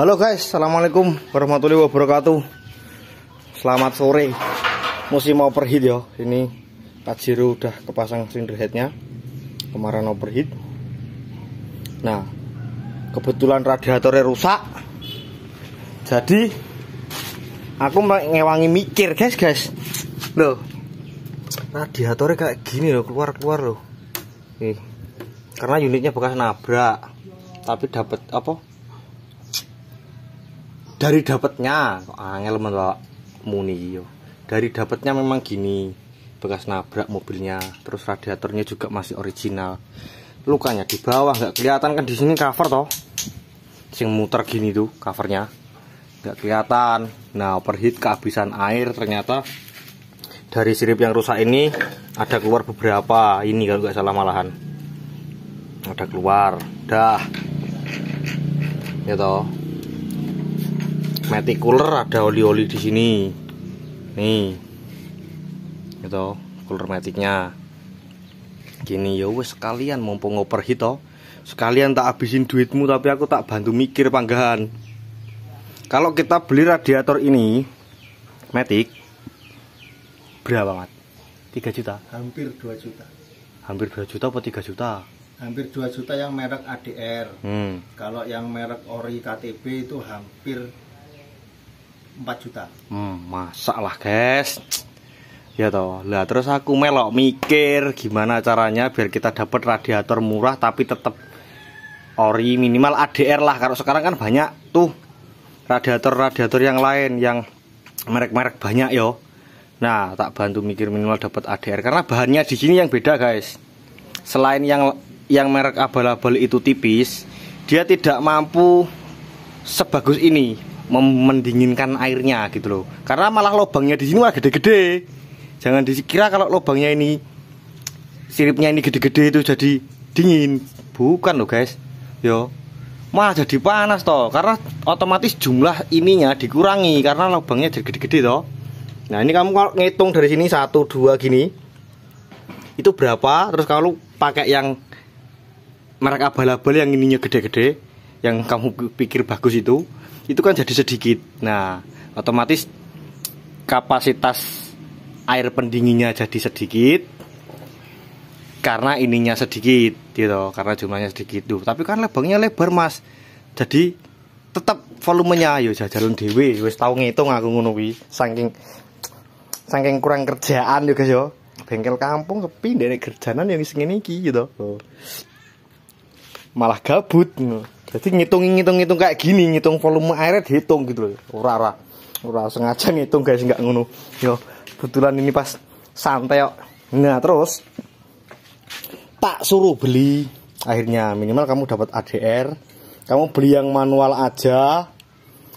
Halo guys, assalamualaikum warahmatullahi wabarakatuh. Selamat sore. Musim overheat ya. Ini Pajero udah kepasang silinder headnya. Kemarin overheat. Nah, kebetulan radiatornya rusak. Jadi aku ngewangi mikir guys. Loh, radiatornya kayak gini loh, keluar loh. Nih, karena unitnya bekas nabrak. Tapi dapat apa? Dari dapatnya angel menolak muni yo. Dari dapatnya memang gini, bekas nabrak mobilnya, terus radiatornya juga masih original. Lukanya di bawah nggak kelihatan kan, di sini cover toh. Sing muter gini tuh covernya. Nggak kelihatan. Nah, overheat kehabisan air ternyata dari sirip yang rusak ini ada keluar beberapa. Ini kalau nggak salah malahan. Ada keluar. Dah. Ya toh. Matic cooler ada oli-oli di sini. Nih. Gitu, cooler maticnya. Gini ya wes, sekalian mumpung overheat toh. Sekalian tak habisin duitmu, tapi aku tak bantu mikir panggahan. Kalau kita beli radiator ini Matic berapa, Mat? 3 juta. Hampir 2 juta. Hampir 2 juta apa 3 juta? Hampir 2 juta yang merek ADR. Kalau yang merek ori KTB itu hampir 4 juta. Masak lah guys. Ya toh. Lah terus aku melok mikir gimana caranya biar kita dapat radiator murah tapi tetap ori, minimal ADR lah. Kalau sekarang kan banyak tuh radiator yang lain yang merek-merek banyak yo. Nah, tak bantu mikir minimal dapat ADR karena bahannya di sini yang beda guys. Selain yang merek abal-abal itu tipis, dia tidak mampu sebagus ini mendinginkan airnya gitu loh. Karena malah lubangnya di sini malah gede-gede. Jangan dikira kalau lubangnya ini, siripnya ini gede-gede itu jadi dingin. Bukan loh guys. Yo, malah jadi panas toh. Karena otomatis jumlah ininya dikurangi karena lubangnya jadi gede-gede toh. Nah, ini kamu kalau ngitung dari sini 1, 2 gini, itu berapa? Terus kalau pakai yang merek abal-abal yang ininya gede-gede, yang kamu pikir bagus itu kan jadi sedikit. Nah, otomatis kapasitas air pendinginnya jadi sedikit karena ininya sedikit gitu, karena jumlahnya sedikit tuh. Tapi kan lubangnya lebar mas, jadi tetap volumenya yo jajalan dewe. Wis tau ngitung aku ngono kuwi, saking kurang kerjaan yo guys yo. Bengkel kampung sepi ndek kerjaanan yang sing ngene iki gitu. Malah gabut. Jadi ngitung kayak gini, ngitung volume airnya dihitung gitu loh. Ora sengaja ngitung guys, nggak ngono. Yo, kebetulan ini pas santai kok. Nah, terus tak suruh beli. Akhirnya minimal kamu dapat ADR. Kamu beli yang manual aja.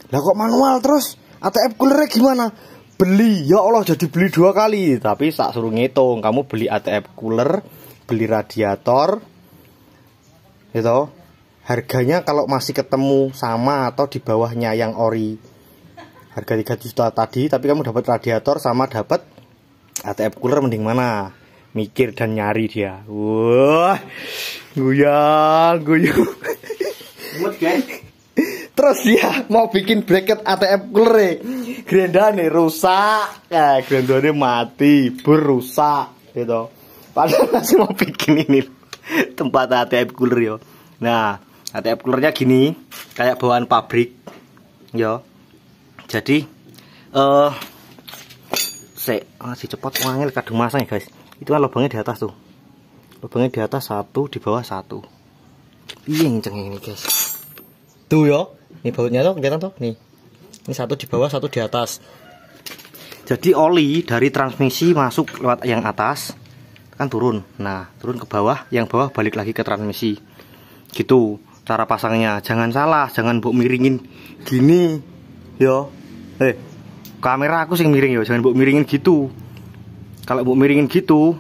Lah kok manual terus ATF coolernya gimana? Beli, ya Allah jadi beli 2 kali. Tapi tak suruh ngitung, kamu beli ATF cooler, beli radiator. Gitu. Harganya kalau masih ketemu sama atau di bawahnya yang ori, harga 3 juta tadi, tapi kamu dapat radiator sama dapat ATF cooler, mending mana? Mikir dan nyari dia. Wah, guyang. Terus dia mau bikin bracket ATF cooler, grendane rusak, grendane mati, berusak, gitu. Padahal masih mau bikin ini tempat ATF cooler yo. Nah, ATF coolernya gini, kayak bawaan pabrik, yo. Jadi, masih cepat wangil kadung masang ya guys. Itu kan lubangnya di atas tuh, lubangnya di atas 1, di bawah 1. Iya ngeceng ini guys. Tuh yo, ini bautnya tuh kelihatan tuh, nih. Ini 1 di bawah, 1 di atas. Jadi oli dari transmisi masuk lewat yang atas, kan turun. Nah, turun ke bawah, yang bawah balik lagi ke transmisi. Gitu cara pasangnya. Jangan salah, jangan mbok miringin gini yo. Kamera aku sing miring yo, jangan mbok miringin gitu. Kalau mbok miringin gitu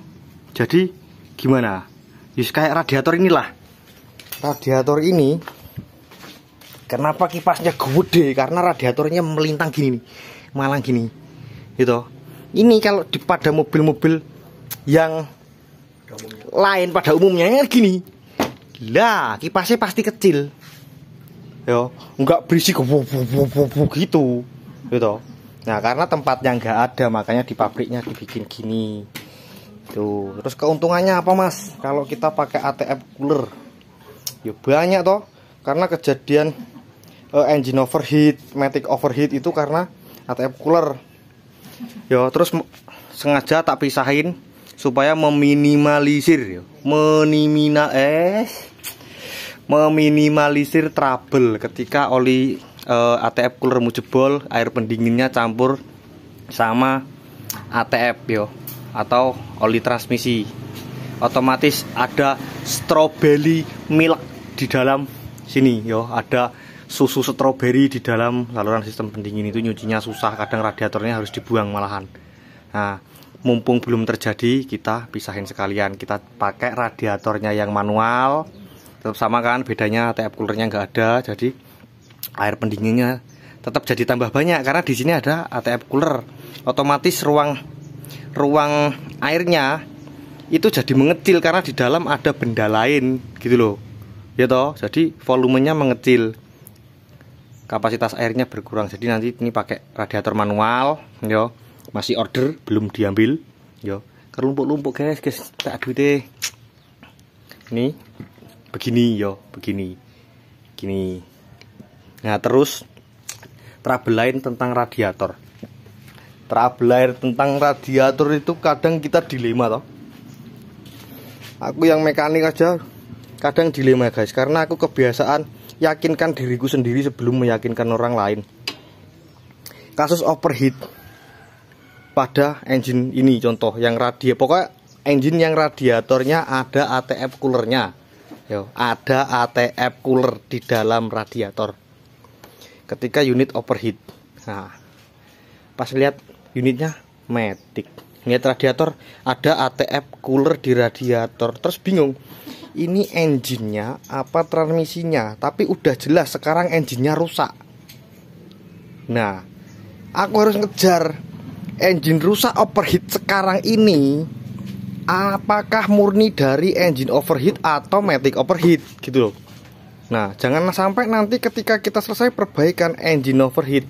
jadi gimana? Yus kayak radiator inilah. Radiator ini kenapa kipasnya gede? Karena radiatornya melintang gini nih, malang gini gitu. Ini kalau pada mobil-mobil yang lain pada umumnya gini, lah kipasnya pasti kecil. ya nggak berisik gitu gitu. Nah karena tempatnya nggak ada, makanya di pabriknya dibikin gini tuh. Terus keuntungannya apa mas kalau kita pakai ATF cooler? Ya banyak toh, karena kejadian engine overheat, matic overheat itu karena ATF cooler. Ya terus sengaja tak pisahin supaya meminimalisir meminimalisir trouble ketika oli ATF coolermu jebol, air pendinginnya campur sama ATF yo, atau oli transmisi. Otomatis ada strawberry milk di dalam sini yo, ada susu stroberi di dalam saluran sistem pendingin. Itu nyucinya susah, kadang radiatornya harus dibuang malahan. Nah mumpung belum terjadi, kita pisahin sekalian, kita pakai radiatornya yang manual. Tetap sama kan bedanya, ATF coolernya nggak ada, jadi air pendinginnya tetap jadi tambah banyak karena di sini ada ATF cooler. Otomatis ruang airnya itu jadi mengecil karena di dalam ada benda lain gitu loh. Ya toh, jadi volumenya mengecil. Kapasitas airnya berkurang. Jadi nanti ini pakai radiator manual, yo. Masih order belum diambil, yo. Kelumpuk-lumpuk guys, tak duit. Ini begini yo, begini. Gini. Nah, terus trouble lain tentang radiator. Trouble lain tentang radiator itu kadang kita dilema toh. Aku yang mekanik aja kadang dilema guys, karena aku kebiasaan yakinkan diriku sendiri sebelum meyakinkan orang lain. Kasus overheat pada engine ini contoh yang pokoknya engine yang radiatornya ada ATF coolernya. Yo, ada ATF cooler di dalam radiator. Ketika unit overheat. Nah, pas lihat unitnya matic. Lihat radiator ada ATF cooler di radiator. Terus bingung. Ini engine-nya apa transmisinya? Tapi udah jelas sekarang engine-nya rusak. Nah, aku harus ngejar engine rusak overheat sekarang ini. Apakah murni dari engine overheat atau matic overheat gitu loh. Nah, jangan sampai nanti ketika kita selesai perbaikan engine overheat,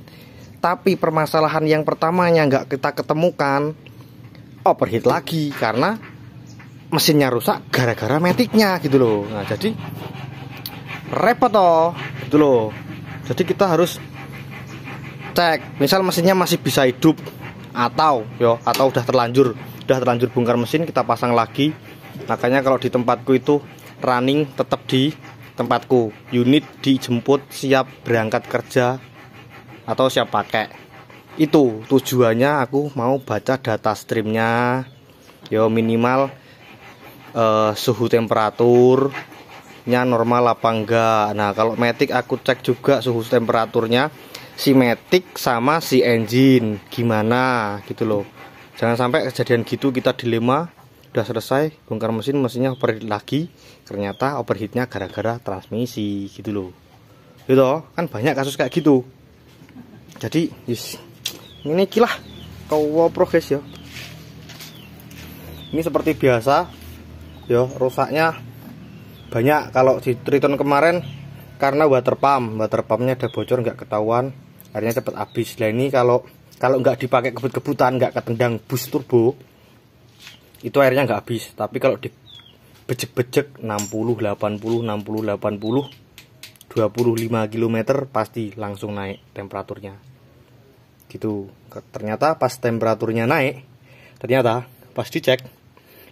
tapi permasalahan yang pertamanya nggak kita ketemukan, overheat lagi karena mesinnya rusak gara-gara maticnya gitu loh. Nah, jadi repot toh gitu loh. Jadi kita harus cek, misal mesinnya masih bisa hidup atau udah terlanjur bongkar mesin, kita pasang lagi. Makanya kalau di tempatku itu running tetap di tempatku, unit dijemput siap berangkat kerja atau siap pakai. Itu tujuannya aku mau baca data streamnya, minimal suhu temperaturnya normal apa enggak. Nah kalau matic aku cek juga suhu temperaturnya si matic sama si engine gimana gitu loh. Jangan sampai kejadian gitu kita dilema, udah selesai bongkar mesin, mesinnya overheat lagi, ternyata overheatnya gara-gara transmisi gitu loh. Gitu kan banyak kasus kayak gitu. Jadi ini kilah kau progres ya. Ini seperti biasa, rusaknya banyak. Kalau di Triton kemarin karena water pumpnya ada bocor nggak ketahuan, akhirnya cepat habis. Nah ini kalau nggak dipakai kebut-kebutan, nggak ketendang bus turbo, itu airnya nggak habis. Tapi kalau dibejek-bejek 60, 80, 60, 80, 25 km pasti langsung naik temperaturnya. Gitu. Ternyata pas temperaturnya naik, ternyata pas dicek,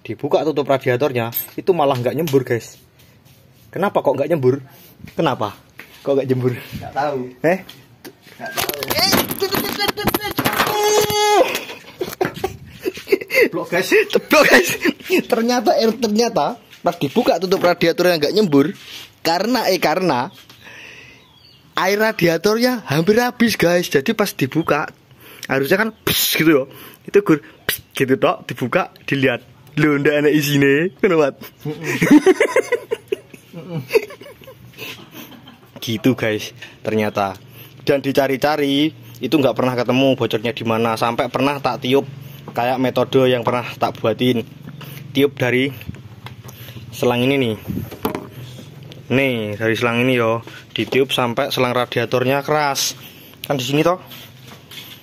dibuka tutup radiatornya, itu malah nggak nyembur guys. Kenapa kok nggak nyembur? Kenapa kok nggak nyembur? Nggak tahu. Nggak tahu. Blok guys. Ternyata pas dibuka tutup radiatornya nggak nyembur karena air radiatornya hampir habis guys. Jadi pas dibuka harusnya kan pss, gitu loh. Itu gur pss, gitu tok, dibuka dilihat. Loh ndak enak isine. Kenapa? Gitu guys ternyata. Dan dicari-cari itu nggak pernah ketemu bocornya di mana. Sampai pernah tak tiup kayak metode yang pernah tak buatin. Tiup dari selang ini nih. Nih dari selang ini yo, ditiup sampai selang radiatornya keras. Kan di sini toh,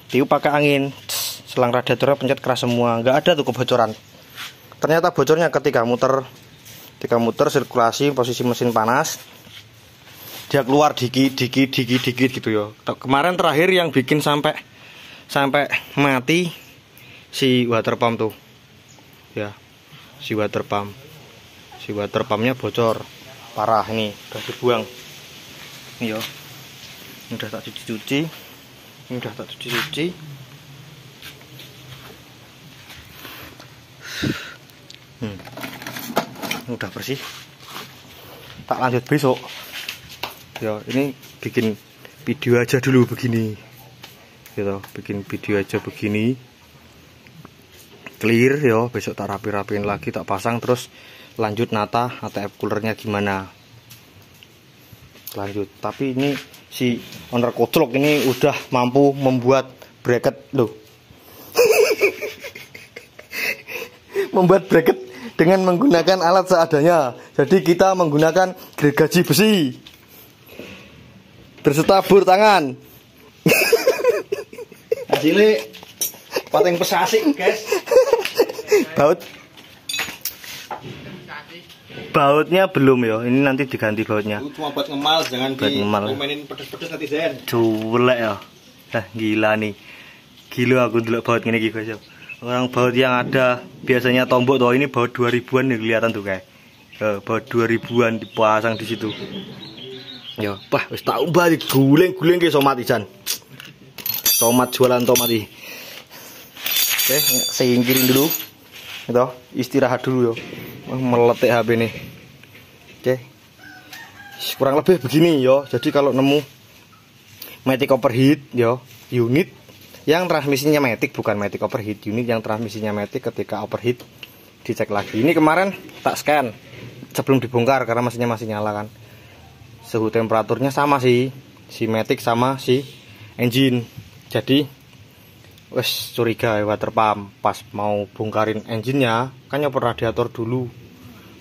tiup pakai angin, selang radiatornya pencet keras semua, nggak ada tuh kebocoran. Ternyata bocornya ketika muter sirkulasi posisi mesin panas, dia keluar dikit gitu yo. Kemarin terakhir yang bikin sampai mati si water pump tuh, ya si water pumpnya bocor. Parah ini, udah dibuang. Ini yo. Ini udah tak cuci. Ini udah bersih. Tak lanjut besok. Ya, ini bikin video aja dulu begini. Gitu, bikin video aja begini. Clear yo, besok tak rapi-rapiin lagi, tak pasang terus lanjut nata ATF coolernya gimana. Lanjut. Tapi ini si owner koclok ini udah mampu membuat bracket loh. Membuat bracket dengan menggunakan alat seadanya. Jadi kita menggunakan gergaji besi berserta bor tangan. Hasilnya pating pesasik guys. Bautnya belum ya, ini nanti diganti bautnya. Itu cuma buat ngemal, jangan dimainin pedes-pedes netizen. Culek ya. Gila nih. Gila aku dulu baut ini guys ya. Orang baut yang ada biasanya tombok tuh, ini baut 2000-an nih kelihatan tuh kayak. Baut 2000-an dipasang di situ. Ya, wah wis tak umbah guling-guling ke somat ijan. Tomat jualan tomat iki. Oke, singkirin dulu. Itu istirahat dulu yo. Meletek HP nih. Oke. Kurang lebih begini yo. Jadi kalau nemu matic overheat yo, unit yang transmisinya matic, bukan matic overheat, unit yang transmisinya matic ketika overheat dicek lagi. Ini kemarin tak scan sebelum dibongkar karena mesinnya masih nyala kan. Suhu temperaturnya sama sih, si matic sama si engine. Jadi wes curiga water pump pas mau bongkarin engine-nya kan nyopot radiator dulu.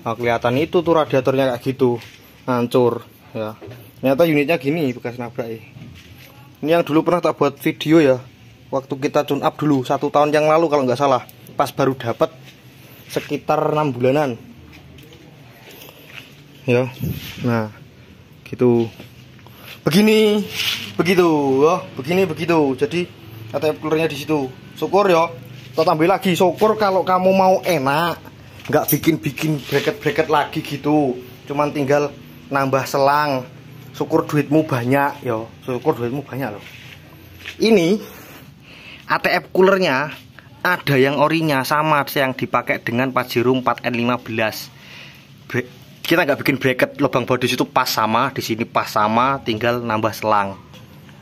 Nah, kelihatan itu tuh radiatornya kayak gitu hancur ya. Ternyata unitnya gini bekas nabrak. Ini yang dulu pernah tak buat video ya, waktu kita tune up dulu 1 tahun yang lalu kalau nggak salah, pas baru dapat sekitar 6 bulanan ya. Nah gitu, begini begitu oh, begini begitu. Jadi ATF coolernya di situ. Syukur ya, kita tambah lagi. Syukur kalau kamu mau enak, nggak bikin bracket lagi gitu, cuman tinggal nambah selang. Syukur duitmu banyak ya, syukur duitmu banyak loh. Ini ATF coolernya ada yang orinya sama yang dipakai dengan Pajero 4N15. Kita nggak bikin bracket, lubang baut di situ pas sama, di sini pas sama, tinggal nambah selang.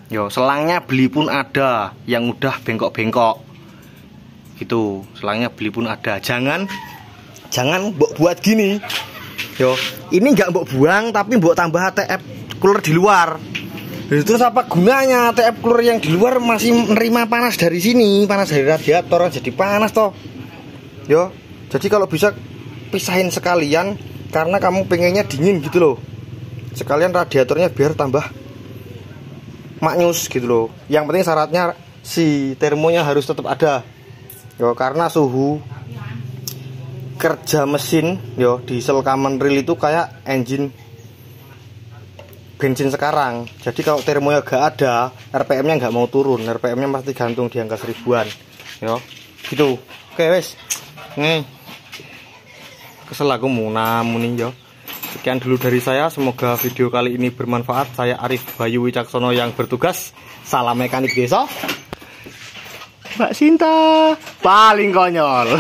Yo, selangnya beli pun ada yang udah bengkok-bengkok. Gitu, selangnya beli pun ada. Jangan buat gini. Yo, ini nggak mbok buang tapi mbok tambah ATF cooler di luar. Terus apa gunanya ATF cooler yang di luar masih menerima panas dari sini, panas dari radiator, jadi panas toh. Yo, jadi kalau bisa pisahin sekalian karena kamu pengennya dingin gitu loh. Sekalian radiatornya biar tambah maknyus gitu loh. Yang penting syaratnya si termonya harus tetap ada. Yo, karena suhu kerja mesin yo diesel common rail itu kayak engine bensin sekarang. Jadi kalau termonya gak ada, RPM-nya nggak mau turun, RPM-nya pasti gantung di angka 1000-an. Yo, gitu. Oke wes. Nih. Kesel aku muni yo. Sekian dulu dari saya, semoga video kali ini bermanfaat. Saya Arif Bayu Wicaksono yang bertugas. Salam mekanik desa. Mbak Sinta paling konyol.